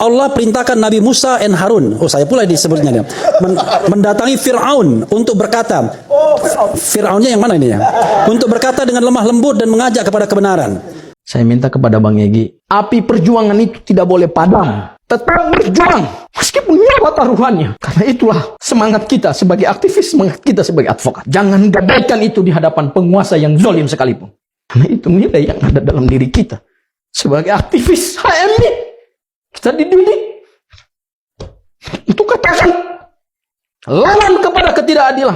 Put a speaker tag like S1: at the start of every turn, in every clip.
S1: Allah perintahkan Nabi Musa dan Harun, saya pula disebutnya dia, mendatangi Fir'aun untuk berkata, Fir'aunnya yang mana ini ya? Untuk berkata dengan lemah lembut dan mengajak kepada kebenaran.
S2: Saya minta kepada Bang Egy, api perjuangan itu tidak boleh padam. Tetap berjuang, meskipun nyawa taruhannya. Karena itulah semangat kita sebagai aktivis, semangat kita sebagai advokat. Jangan gadaikan itu di hadapan penguasa yang zalim sekalipun. Karena itu nilai yang ada dalam diri kita. Sebagai aktivis HMI, kita dididik untuk katakan lawan kepada ketidakadilan.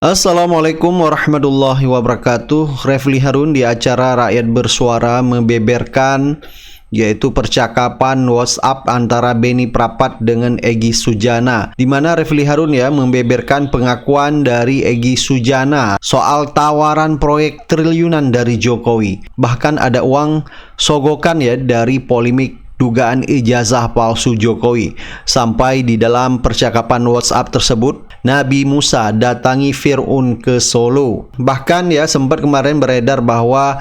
S3: Assalamualaikum warahmatullahi wabarakatuh. Refli Harun di acara Rakyat Bersuara membeberkan yaitu percakapan WhatsApp antara Beni Prapat dengan Egy Sujana, di mana Refli Harun ya membeberkan pengakuan dari Egy Sujana soal tawaran proyek triliunan dari Jokowi. Bahkan ada uang sogokan ya dari polemik dugaan ijazah palsu Jokowi. Sampai di dalam percakapan WhatsApp tersebut, Nabi Musa datangi Fir'aun ke Solo. Bahkan ya sempat kemarin beredar bahwa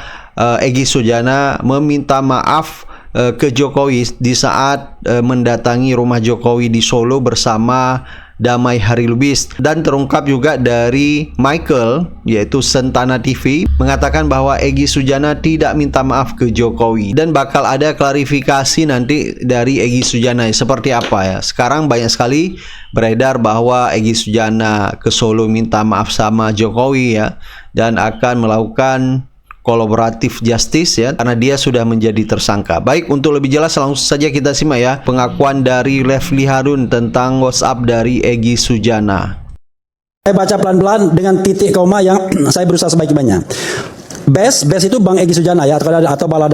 S3: Egy Sujana meminta maaf ke Jokowi di saat mendatangi rumah Jokowi di Solo bersama Damai Hari Lubis. Dan terungkap juga dari Michael yaitu Sentana TV mengatakan bahwa Egy Sujana tidak minta maaf ke Jokowi, dan bakal ada klarifikasi nanti dari Egy Sujana seperti apa ya. Sekarang banyak sekali beredar bahwa Egy Sujana ke Solo minta maaf sama Jokowi ya, dan akan melakukan kolaboratif justice ya, karena dia sudah menjadi tersangka. Baik, untuk lebih jelas langsung saja kita simak ya pengakuan dari Refli Harun tentang WhatsApp dari Egy Sujana.
S1: Saya baca pelan-pelan dengan titik koma yang saya berusaha sebaik-baiknya. Bes itu Bang Egy Sujana ya, atau balad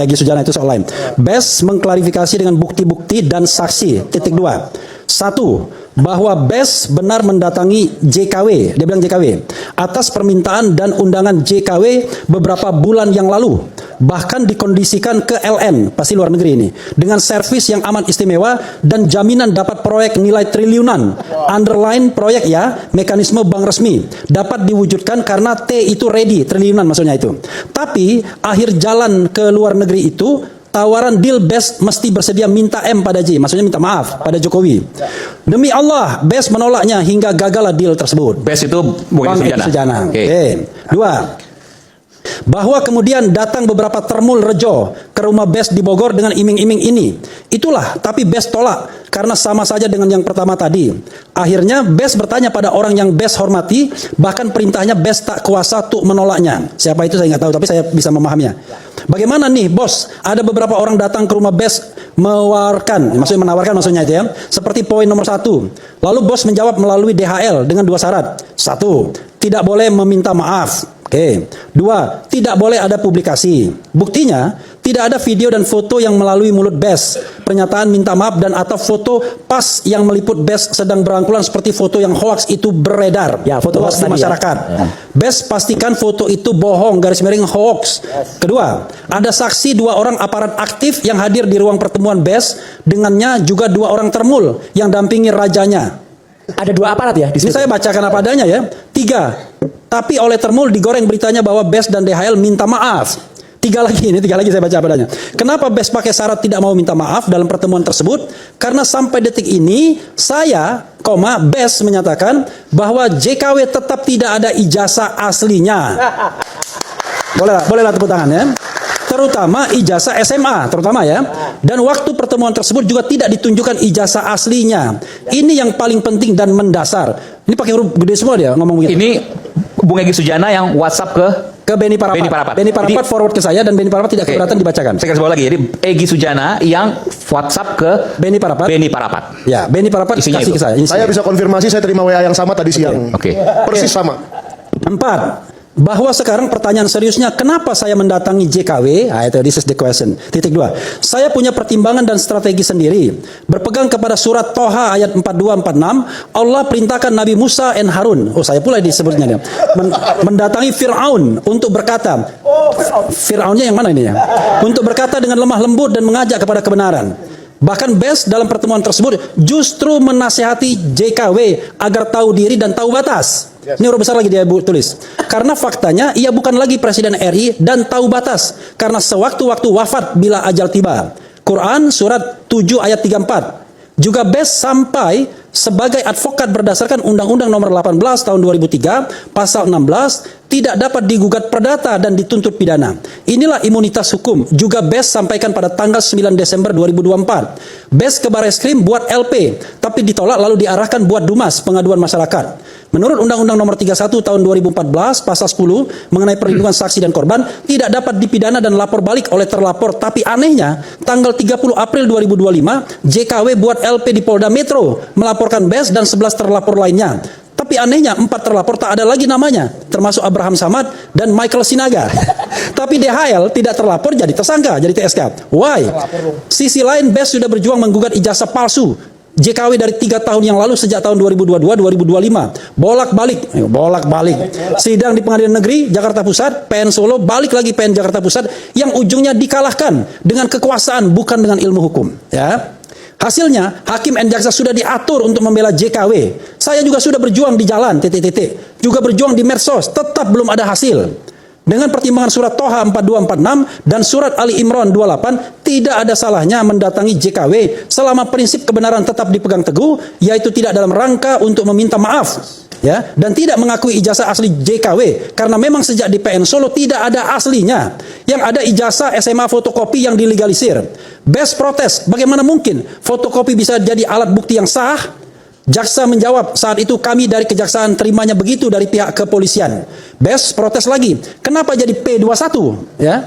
S1: Egy Sujana itu soal lain. Bes mengklarifikasi dengan bukti-bukti dan saksi. Titik 2. 1. Bahwa Bes benar mendatangi JKW, dia bilang JKW, atas permintaan dan undangan JKW beberapa bulan yang lalu. Bahkan dikondisikan ke LN, pasti luar negeri ini, dengan servis yang amat istimewa dan jaminan dapat proyek nilai triliunan. Underline proyek ya, mekanisme bank resmi dapat diwujudkan karena T itu ready, triliunan maksudnya itu. Tapi akhir jalan ke luar negeri itu, tawaran deal Bes mesti bersedia minta M pada J, maksudnya minta maaf pada Jokowi. Demi Allah, Bes menolaknya hingga gagallah deal tersebut.
S4: Bes itu
S1: Bang Egy Sujana.
S4: Okay.
S1: 2. Bahwa kemudian datang beberapa termul rejo ke rumah Bes di Bogor dengan iming-iming ini. Itulah, tapi Bes tolak karena sama saja dengan yang pertama tadi. Akhirnya Bes bertanya pada orang yang Bes hormati, bahkan perintahnya Bes tak kuasa untuk menolaknya. Siapa itu saya nggak tahu, tapi saya bisa memahaminya. Bagaimana nih bos? Ada beberapa orang datang ke rumah Bes menawarkan maksudnya itu ya. Seperti poin nomor 1. Lalu bos menjawab melalui DHL dengan 2 syarat. 1. Tidak boleh meminta maaf. Oke. 2. Tidak boleh ada publikasi. Buktinya, tidak ada video dan foto yang melalui mulut Bes, pernyataan minta maaf dan atau foto pas yang meliput Bes sedang berangkulan seperti foto yang hoax itu beredar.
S2: Ya, foto hoax
S1: di masyarakat. Ya. Bes pastikan foto itu bohong, garis miring hoax. Kedua, ada saksi 2 orang aparat aktif yang hadir di ruang pertemuan Bes, dengannya juga 2 orang termul yang dampingi rajanya.
S2: Ada 2 aparat ya?
S1: Ini saya bacakan apa adanya ya. 3. Tapi oleh termul digoreng beritanya bahwa Bes dan DHL minta maaf. 3 lagi saya baca apa adanya. Kenapa Bes pakai syarat tidak mau minta maaf dalam pertemuan tersebut? Karena sampai detik ini saya, Bes menyatakan bahwa JKW tetap tidak ada ijazah aslinya. Bolehlah tepuk tangan ya. Terutama ijazah SMA, terutama ya. Dan waktu pertemuan tersebut juga tidak ditunjukkan ijazah aslinya. Ini yang paling penting dan mendasar. Ini pakai huruf gede semua dia ngomong begitu.
S4: Ini Bung Egy Sujana yang WhatsApp ke
S1: Beni Parapat. Beni Parapat forward ke saya dan Beni Parapat tidak keberatan dibacakan.
S4: Saya kasih bawah lagi. Jadi Egy Sujana yang WhatsApp ke
S1: Beni Parapat. Ya, Beni Parapat
S4: isinya
S1: kasih
S4: itu.
S1: ke saya.
S5: Saya bisa konfirmasi, saya terima WA yang sama tadi siang.
S4: Oke.
S5: Persis sama.
S1: 4. Bahwa sekarang pertanyaan seriusnya, kenapa saya mendatangi JKW? Itu this is the question. Titik 2. Saya punya pertimbangan dan strategi sendiri. Berpegang kepada surat Toha ayat 42-46, Allah perintahkan Nabi Musa dan Harun. Saya pula disebutnya dia. Mendatangi Fir'aun untuk berkata, Fir'aunnya yang mana ini ya? Untuk berkata dengan lemah lembut dan mengajak kepada kebenaran. Bahkan Bes dalam pertemuan tersebut justru menasihati JKW agar tahu diri dan tahu batas. Ini huruf besar lagi dia tulis. Karena faktanya ia bukan lagi Presiden RI dan tahu batas. Karena sewaktu-waktu wafat bila ajal tiba. Quran surat 7 ayat 34. Juga BES sampai sebagai advokat berdasarkan Undang-Undang Nomor 18 Tahun 2003 Pasal 16 tidak dapat digugat perdata dan dituntut pidana. Inilah imunitas hukum. Juga BES sampaikan pada tanggal 9 Desember 2024. BES ke Bareskrim buat LP, tapi ditolak lalu diarahkan buat Dumas, pengaduan masyarakat. Menurut Undang-Undang Nomor 31 Tahun 2014 Pasal 10 mengenai perlindungan saksi dan korban tidak dapat dipidana dan lapor balik oleh terlapor. Tapi anehnya tanggal 30 April 2025 JKW buat LP di Polda Metro melaporkan BES dan 11 terlapor lainnya. Tapi anehnya 4 terlapor tak ada lagi namanya, termasuk Abraham Samad dan Michael Sinaga. Tapi DHL tidak terlapor jadi tersangka, jadi TSK. Why? Sisi lain BES sudah berjuang menggugat ijazah palsu JKW dari 3 tahun yang lalu sejak tahun 2022-2025. Bolak-balik. Sidang di Pengadilan Negeri Jakarta Pusat, PN Solo, balik lagi PN Jakarta Pusat yang ujungnya dikalahkan dengan kekuasaan bukan dengan ilmu hukum. Ya. Hasilnya, hakim dan jaksa sudah diatur untuk membela JKW. Saya juga sudah berjuang di jalan, juga berjuang di medsos, tetap belum ada hasil. Dengan pertimbangan surat Toha 4246 dan surat Ali Imran 28, tidak ada salahnya mendatangi JKW selama prinsip kebenaran tetap dipegang teguh, yaitu tidak dalam rangka untuk meminta maaf, ya, dan tidak mengakui ijazah asli JKW karena memang sejak di PN Solo tidak ada aslinya. Yang ada ijazah SMA fotokopi yang dilegalisir. BES protes, bagaimana mungkin fotokopi bisa jadi alat bukti yang sah? Jaksa menjawab, saat itu kami dari kejaksaan terimanya begitu dari pihak kepolisian. BES protes lagi, kenapa jadi P21? Ya,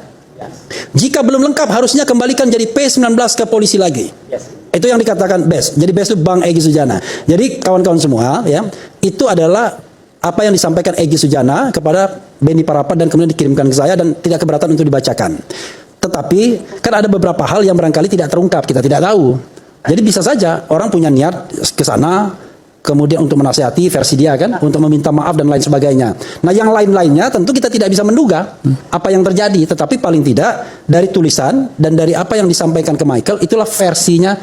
S1: jika belum lengkap harusnya kembalikan jadi P19 ke polisi lagi. Itu yang dikatakan BES. Jadi BES itu Bang Egy Sujana. Jadi kawan-kawan semua, ya, itu adalah apa yang disampaikan Egy Sujana kepada Beni Parapat dan kemudian dikirimkan ke saya dan tidak keberatan untuk dibacakan. Tetapi kan ada beberapa hal yang barangkali tidak terungkap, kita tidak tahu. Jadi bisa saja orang punya niat ke sana, kemudian untuk menasihati versi dia kan, untuk meminta maaf dan lain sebagainya. Nah yang lain-lainnya tentu kita tidak bisa menduga apa yang terjadi, tetapi paling tidak dari tulisan dan dari apa yang disampaikan ke Michael, itulah versinya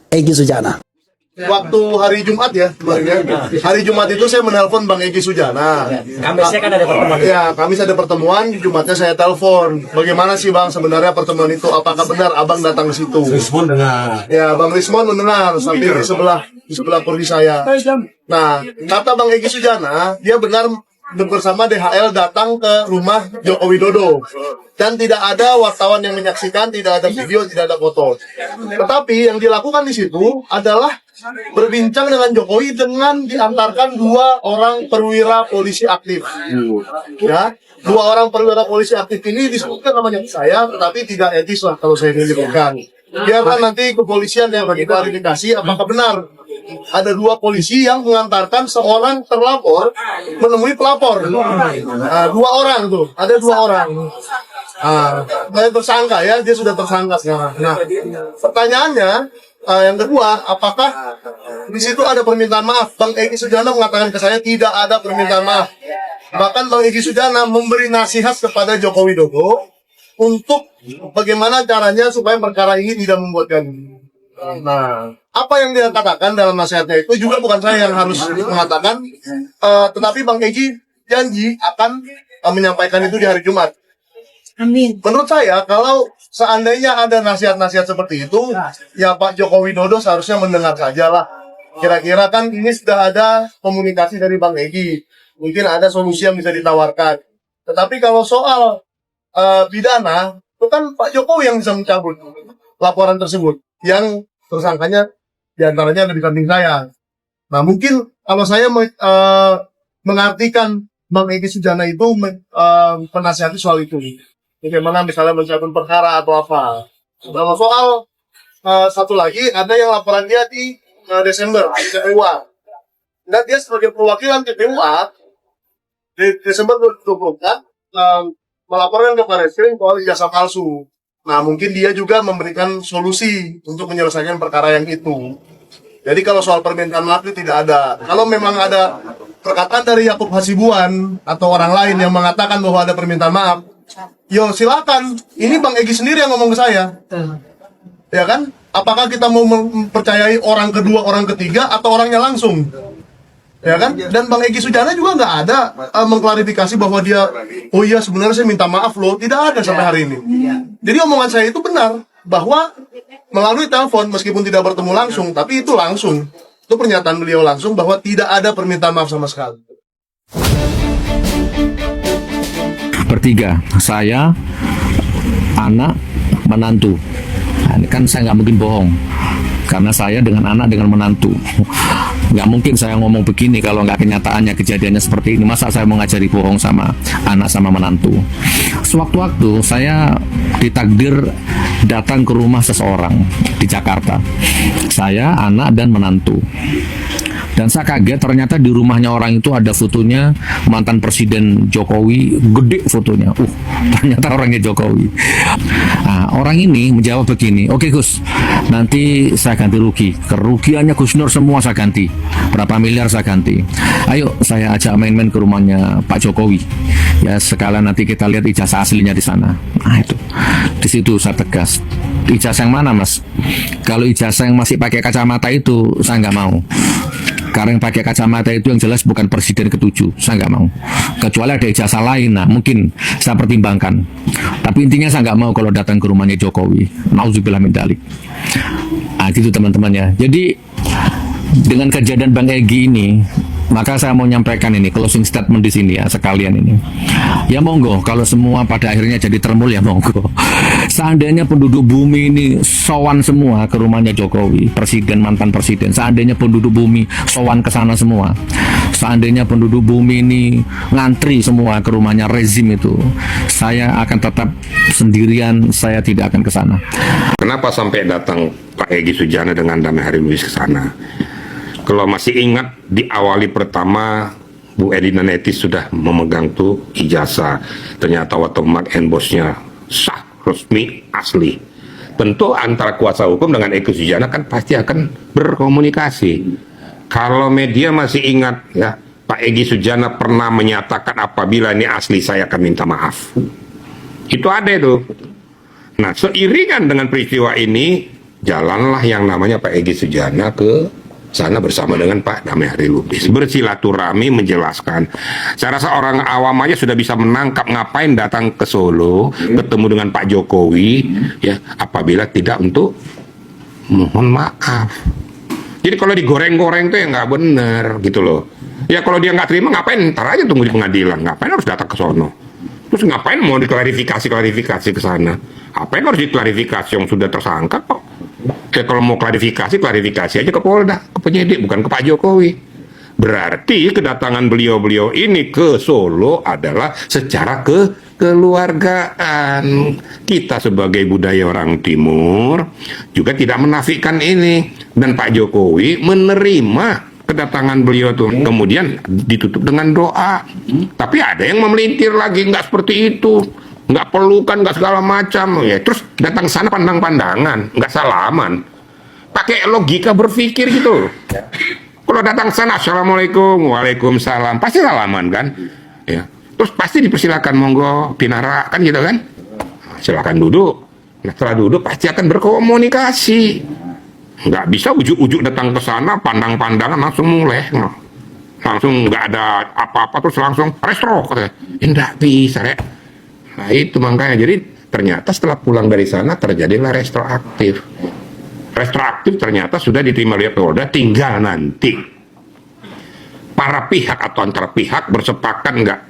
S1: Egy Sujana.
S5: Waktu hari Jumat ya, hari Jumat itu saya menelpon Bang Egy Sujana. Kamisnya kan ada pertemuan. Ya, Kamis ada pertemuan, Jumatnya saya telepon. Bagaimana sih Bang sebenarnya pertemuan itu? Apakah benar Abang datang ke situ? Rismon dengar. Ya, Bang Rismon mendengar sampai di sebelah kursi saya. Nah, kata Bang Egy Sujana, dia benar bersama DHL datang ke rumah Joko Widodo. Dan tidak ada wartawan yang menyaksikan, tidak ada video, tidak ada foto. Tetapi yang dilakukan di situ adalah berbincang dengan Jokowi dengan diantarkan 2 orang perwira polisi aktif. Ya, 2 orang perwira polisi aktif ini disebutkan namanya saya, tetapi tidak etis lah kalau saya menyebutkan. Biarkan nanti kepolisian yang berklarifikasi apakah benar ada 2 polisi yang mengantarkan seorang terlapor menemui pelapor. 2 orang tuh, ada 2 orang. Tersangka ya, dia sudah tersangka sekarang. Nah, pertanyaannya yang kedua, apakah di situ ada permintaan maaf? Bang Egy Sujana mengatakan ke saya tidak ada permintaan maaf. Bahkan Bang Egy Sujana memberi nasihat kepada Joko Widodo untuk bagaimana caranya supaya perkara ini tidak membuatkan. Nah, apa yang dia katakan dalam nasihatnya itu juga bukan saya yang harus mengatakan, tetapi Bang Egy janji akan menyampaikan itu di hari Jumat.
S6: Amin.
S5: Menurut saya, kalau seandainya ada nasihat-nasihat seperti itu, ya Pak Joko Widodo seharusnya mendengar saja lah. Kira-kira kan ini sudah ada komunikasi dari Bang Egy. Mungkin ada solusi yang bisa ditawarkan. Tetapi kalau soal pidana, itu kan Pak Jokowi yang bisa mencabut laporan tersebut. Yang tersangkanya diantaranya ada di samping saya. Nah mungkin kalau saya mengartikan Bang Egy Sujana itu menasihati soal itu. Bagaimana misalnya mencabut perkara atau apa. Kalau soal satu lagi, ada yang laporan dia di Desember, di TPUA. Dan dia sebagai perwakilan TPUA, di Desember 2024, melaporkan ke Bareskrim soal ijazah palsu. Nah, mungkin dia juga memberikan solusi untuk menyelesaikan perkara yang itu. Jadi kalau soal permintaan maaf itu tidak ada. Kalau memang ada perkataan dari Yakub Hasibuan atau orang lain yang mengatakan bahwa ada permintaan maaf, yo silakan. Ini Bang Egy sendiri yang ngomong ke saya. Ya kan? Apakah kita mau mempercayai orang kedua, orang ketiga, atau orangnya langsung? Ya kan? Dan Bang Egy Sujana juga nggak ada mengklarifikasi bahwa dia, oh iya sebenarnya saya minta maaf loh. Tidak ada sampai hari ini. Jadi omongan saya itu benar. bahwa melalui telepon meskipun tidak bertemu langsung, tapi itu langsung. Itu pernyataan beliau langsung bahwa tidak ada permintaan maaf sama sekali.
S6: Bertiga, saya, anak, menantu. Nah, ini kan saya nggak mungkin bohong, karena saya dengan anak dengan menantu. Nggak mungkin saya ngomong begini kalau nggak kenyataannya kejadiannya seperti ini. Masa saya mau ngajari bohong sama anak sama menantu? Sewaktu-waktu saya ditakdir datang ke rumah seseorang di Jakarta. Saya, anak, dan menantu. Dan saya kaget ternyata di rumahnya orang itu ada fotonya mantan Presiden Jokowi, gede fotonya. Ternyata orangnya Jokowi. Nah, orang ini menjawab begini, oke Gus, nanti saya ganti rugi. Kerugiannya Gus Nur semua saya ganti. Berapa miliar saya ganti. Ayo saya ajak main-main ke rumahnya Pak Jokowi. Ya sekalian nanti kita lihat ijazah aslinya di sana. Nah itu, di situ saya tegas. Ijazah yang mana Mas? Kalau ijazah yang masih pakai kacamata itu saya nggak mau. Karena yang pakai kacamata itu yang jelas bukan presiden ke-7, saya nggak mau. Kecuali ada ijazah lain, nah mungkin saya pertimbangkan. Tapi intinya saya nggak mau kalau datang ke rumahnya Jokowi. Nauzubillah min dzalik. Nah gitu teman-teman ya. Jadi dengan kejadian Bang Egy ini, maka saya mau nyampaikan ini closing statement di sini ya sekalian ini. Ya monggo, kalau semua pada akhirnya jadi termul ya monggo. Seandainya penduduk bumi ini sowan semua ke rumahnya Jokowi, presiden mantan presiden. Seandainya penduduk bumi sowan ke sana semua. Seandainya penduduk bumi ini ngantri semua ke rumahnya rezim itu, saya akan tetap sendirian, saya tidak akan ke sana.
S7: Kenapa sampai datang Pak Egy Sujana dengan Damai Hariluis ke sana? Kalau masih ingat di awali pertama Bu Edina Netis sudah memegang tuh ijazah, ternyata watermark and bosnya sah, resmi, asli. Tentu antara kuasa hukum dengan Egy Sujana kan pasti akan berkomunikasi. Kalau media masih ingat ya, Pak Egy Sujana pernah menyatakan apabila ini asli saya akan minta maaf. Itu ada itu. Nah, seiringan dengan peristiwa ini, jalanlah yang namanya Pak Egy Sujana ke sana bersama dengan Pak Damai Hariluis, bersilaturahmi, menjelaskan. Saya rasa orang awam aja sudah bisa menangkap ngapain datang ke Solo, ketemu dengan Pak Jokowi, ya apabila tidak untuk mohon maaf. Jadi kalau digoreng-goreng tuh ya nggak bener gitu loh. Ya kalau dia nggak terima ngapain? Ntar aja tunggu di pengadilan. Ngapain harus datang ke sono? Terus ngapain mau diklarifikasi ke sana? Apa yang harus diklarifikasi yang sudah tersangka kok? Kalau mau klarifikasi aja ke Polda, ke penyidik, bukan ke Pak Jokowi. Berarti kedatangan beliau-beliau ini ke Solo adalah secara kekeluargaan. Kita sebagai budaya orang Timur juga tidak menafikan ini. Dan Pak Jokowi menerima kedatangan beliau tuh. Kemudian ditutup dengan doa. Tapi ada yang memelintir lagi, nggak seperti itu. Nggak pelukan, nggak segala macam. Ya, terus datang sana pandang-pandangan, nggak salaman. Pakai logika berpikir gitu. Kalau datang sana, assalamualaikum, waalaikumsalam, pasti salaman kan? Ya. Terus pasti dipersilakan monggo pinara kan gitu kan? Silakan duduk. Nah, setelah duduk pasti akan berkomunikasi. Nggak bisa ujuk-ujuk datang ke sana, pandang-pandangan langsung mulai. Langsung nggak ada apa-apa terus langsung restro katanya. Nggak bisa ya. Nah itu makanya jadi ternyata setelah pulang dari sana terjadilah retroaktif. Retroaktif ternyata sudah diterima oleh Polda, tinggal nanti para pihak atau antara pihak bersepakat nggak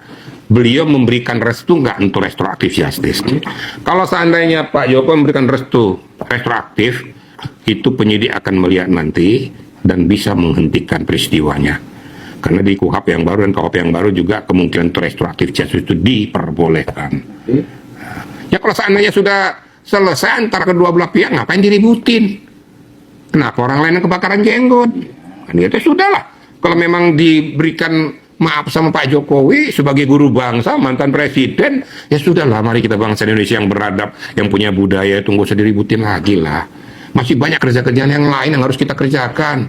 S7: beliau memberikan restu nggak untuk retroaktif justice. Kalau seandainya Pak Jokowi memberikan restu retroaktif, itu penyidik akan melihat nanti dan bisa menghentikan peristiwanya. Karena di KUHP yang baru dan KUHP yang baru juga kemungkinan restoratif justice itu diperbolehkan. Ya kalau seandainya sudah selesai antara kedua belah pihak, ngapain diributin? Kenapa orang lain yang kebakaran jenggot? Kan itu sudahlah. Kalau memang diberikan maaf sama Pak Jokowi sebagai guru bangsa, mantan presiden, ya sudahlah, mari kita bangsa Indonesia yang beradab, yang punya budaya, itu nggak usah diributin lagi lah. Masih banyak kerja-kerjaan yang lain yang harus kita kerjakan.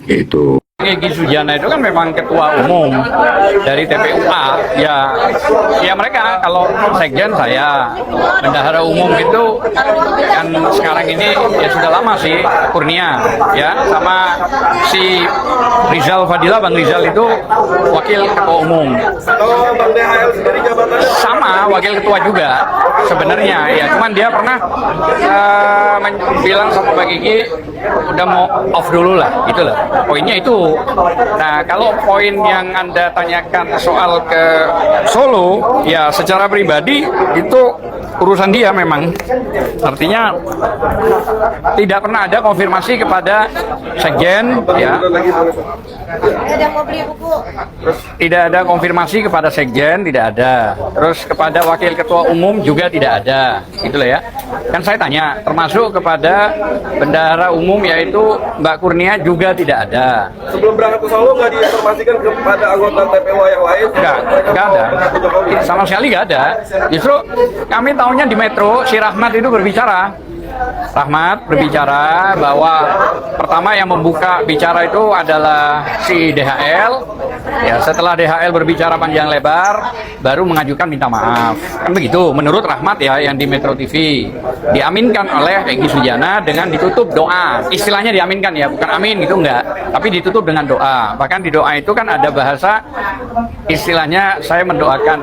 S7: Itu.
S8: Egy Sujana itu kan memang ketua umum dari TPUA, ya mereka kalau sekjen saya, bendahara umum itu kan sekarang ini ya sudah lama sih Kurnia, ya sama si Rizal Fadila, Bang Rizal itu wakil ketua umum.
S9: Kalau Bang DHL sendiri jabatannya
S8: Sama wakil ketua juga sebenarnya, ya cuman dia pernah bilang sama Bang Egy udah mau off dulu lah, gitu loh. Poinnya itu. Nah, kalau poin yang Anda tanyakan soal ke Solo, ya secara pribadi itu urusan dia memang. Artinya tidak pernah ada konfirmasi kepada sekjen, ya. Tidak ada konfirmasi kepada sekjen, tidak ada. Terus kepada wakil ketua umum juga tidak ada, gitu loh ya. Kan saya tanya, termasuk kepada bendahara umum yaitu Mbak Kurnia juga tidak ada.
S9: sebelum berangkat ke Solo nggak diinformasikan kepada anggota TPUA yang lain?
S8: Nggak ada. Sama sekali nggak ada. Justru kami tahunya di Metro, si Rahmat itu berbicara. Rahmat berbicara bahwa pertama yang membuka bicara itu adalah si DHL. Ya, setelah DHL berbicara panjang lebar, baru mengajukan minta maaf. Kan begitu, menurut Rahmat ya, yang di Metro TV. Diaminkan oleh Egy Sujana dengan ditutup doa. Istilahnya diaminkan ya, bukan amin gitu enggak. Tapi ditutup dengan doa. Bahkan di doa itu kan ada bahasa, istilahnya saya mendoakan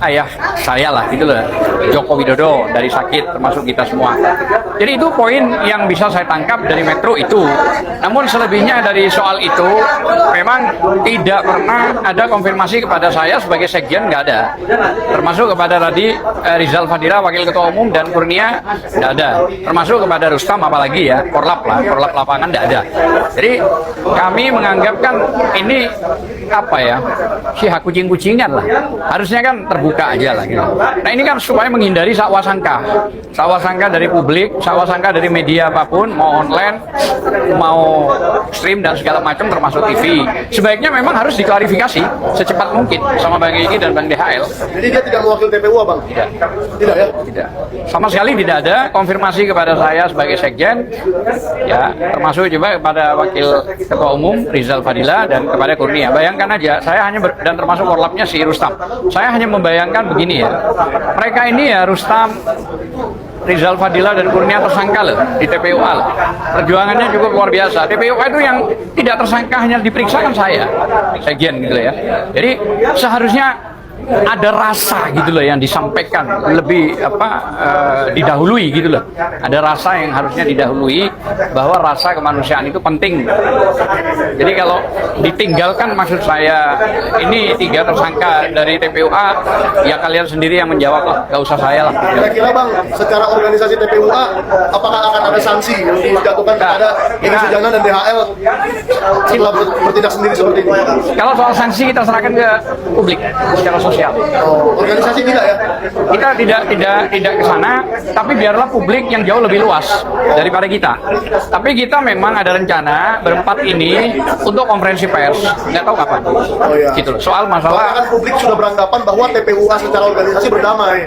S8: ayah saya lah gitu loh, Joko Widodo dari sakit, termasuk kita semua. Jadi itu poin yang bisa saya tangkap dari Metro itu. Namun selebihnya dari soal itu memang tidak pernah ada konfirmasi kepada saya sebagai sekjen, nggak ada. Termasuk kepada tadi Rizal Fadila wakil ketua umum dan Kurnia nggak ada. Termasuk kepada Rustam apalagi ya, korlap lapangan nggak ada. Jadi kami menganggapkan ini apa ya, si kucing-kucingan lah. Harusnya kan terbuka aja lah gitu. Nah ini kan supaya menghindari sakwasangka dari publik, sakwasangka dari media apapun, mau online, mau stream dan segala macam termasuk TV. Sebaiknya memang harus diklarifikasi secepat mungkin sama Bang Egy dan Bang DHL.
S5: Jadi dia tidak mewakili TPUA, Bang?
S8: Tidak.
S5: Tidak ya?
S8: Tidak. Sama sekali tidak ada konfirmasi kepada saya sebagai sekjen, ya termasuk juga kepada wakil ketua umum Rizal Fadila dan kepada Kurnia. Bayangkan aja, saya hanya dan termasuk korlapnya si Rustam. Saya hanya membayangkan begini ya, mereka ini ya Rustam, Rizal Fadila dan Kurnia tersangka loh di TPUA loh. Perjuangannya cukup luar biasa. TPUA itu yang tidak tersangka hanya diperiksa kan saya, sekjen gitu ya. Jadi seharusnya ada rasa gitu loh yang disampaikan lebih didahului gitu loh. Ada rasa yang harusnya didahului bahwa rasa kemanusiaan itu penting. Jadi kalau ditinggalkan, maksud saya ini 3 tersangka dari TPUA, ya kalian sendiri yang menjawab lah, gak usah saya lah.
S5: Kira-kira Bang, secara organisasi TPUA, apakah akan ada sanksi yang dijatuhkan kepada Egy Sujana dan DHL setelah bertindak sendiri seperti ini?
S8: Kalau soal sanksi kita serahkan ke publik secara sosial.
S5: Organisasi tidak ya?
S8: Kita tidak ke sana, tapi biarlah publik yang jauh lebih luas daripada kita. Tapi kita memang ada rencana berempat ini untuk konferensi pers, nggak tahu kapan.
S5: Oh, iya.
S8: Gitu loh. Soal
S5: Bahkan
S8: masalah
S5: publik sudah beranggapan bahwa TPUA secara organisasi berdamai.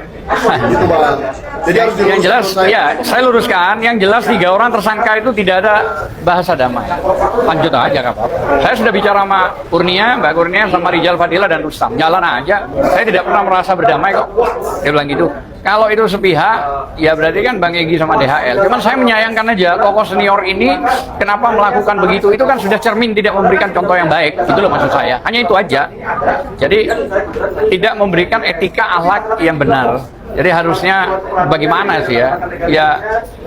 S5: Gitu Bang. Jadi harus
S8: yang jelas,
S5: selesai.
S8: ya saya luruskan, yang jelas 3 orang tersangka itu tidak ada bahasa damai. Lanjut aja nggak apa-apa. Saya sudah bicara sama Kurnia, Mbak Kurnia, sama Rizal Fadila dan Rustam. Jalan aja. Saya tidak pernah merasa berdamai kok. Dia bilang gitu. Kalau itu sepihak, ya berarti kan Bang Egy sama DHL. Cuman saya menyayangkan aja tokoh senior ini kenapa melakukan begitu. Itu kan sudah cermin tidak memberikan contoh yang baik. Itu loh maksud saya. Hanya itu aja. Jadi tidak memberikan etika akhlak yang benar. Jadi harusnya bagaimana sih ya? Ya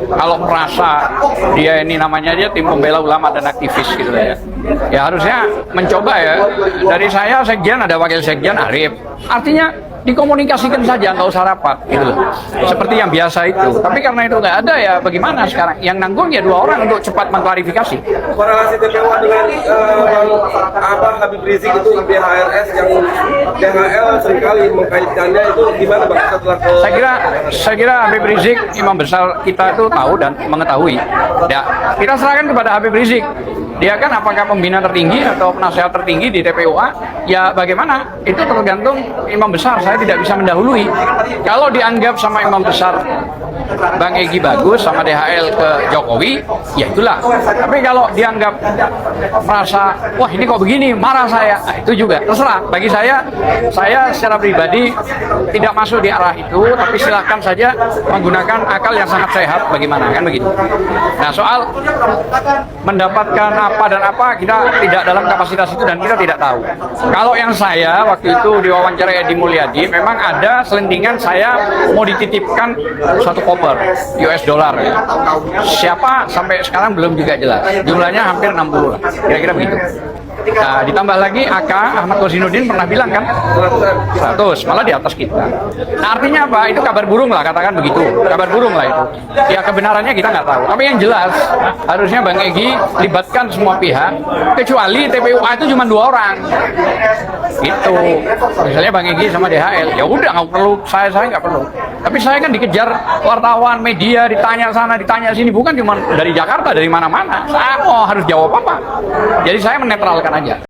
S8: kalau merasa dia ini namanya dia tim pembela ulama dan aktivis gitu ya. Ya harusnya mencoba ya. Dari saya sekjen ada wakil sekjen Arif. Artinya dikomunikasikan saja, nggak usah rapat gitu loh. Seperti yang biasa itu. Tapi karena itu nggak ada ya bagaimana sekarang? Yang nanggung ya 2 orang untuk cepat mengklarifikasi.
S9: Korelasi TPUA dengan Habib Rizik itu DHLS yang DHL seringkali mengkaitkannya itu gimana Bang setelah ke...
S8: Saya kira Habib Rizik imam besar kita itu tahu dan mengetahui. Ya, kita serahkan kepada Habib Rizik. Dia kan apakah pembina tertinggi atau penasehat tertinggi di TPUA? Ya bagaimana? Itu tergantung imam besar. Saya tidak bisa mendahului. Kalau dianggap sama imam besar Bang Egy bagus, sama DHL ke Jokowi, ya itulah. Tapi kalau dianggap merasa, wah ini kok begini, marah saya, nah, itu juga terserah. Bagi saya secara pribadi tidak masuk di arah itu, tapi silahkan saja menggunakan akal yang sangat sehat. Bagaimana kan begitu? Nah, soal mendapatkan apa dan apa, kita tidak dalam kapasitas itu dan kita tidak tahu. Kalau yang saya waktu itu diwawancara Edi Mulyadi, memang ada selentingan saya mau dititipkan satu koper US dollar ya. Siapa sampai sekarang belum juga jelas. Jumlahnya hampir 60 lah. Kira-kira begitu. Nah, ditambah lagi AK Ahmad Kozinuddin pernah bilang kan 100, malah di atas kita. Nah, artinya apa? Itu kabar burung lah, katakan begitu. Kabar burung lah itu. Ya kebenarannya kita nggak tahu. Tapi yang jelas harusnya Bang Egy libatkan semua pihak, kecuali TPUA itu cuma 2 orang. Gitu. Misalnya Bang Egy sama DHL, ya udah nggak perlu, saya nggak perlu. Tapi saya kan dikejar wartawan, media, ditanya sana, ditanya sini, bukan cuma dari Jakarta, dari mana-mana. Saya mau harus jawab apa. Jadi saya menetralkan aja.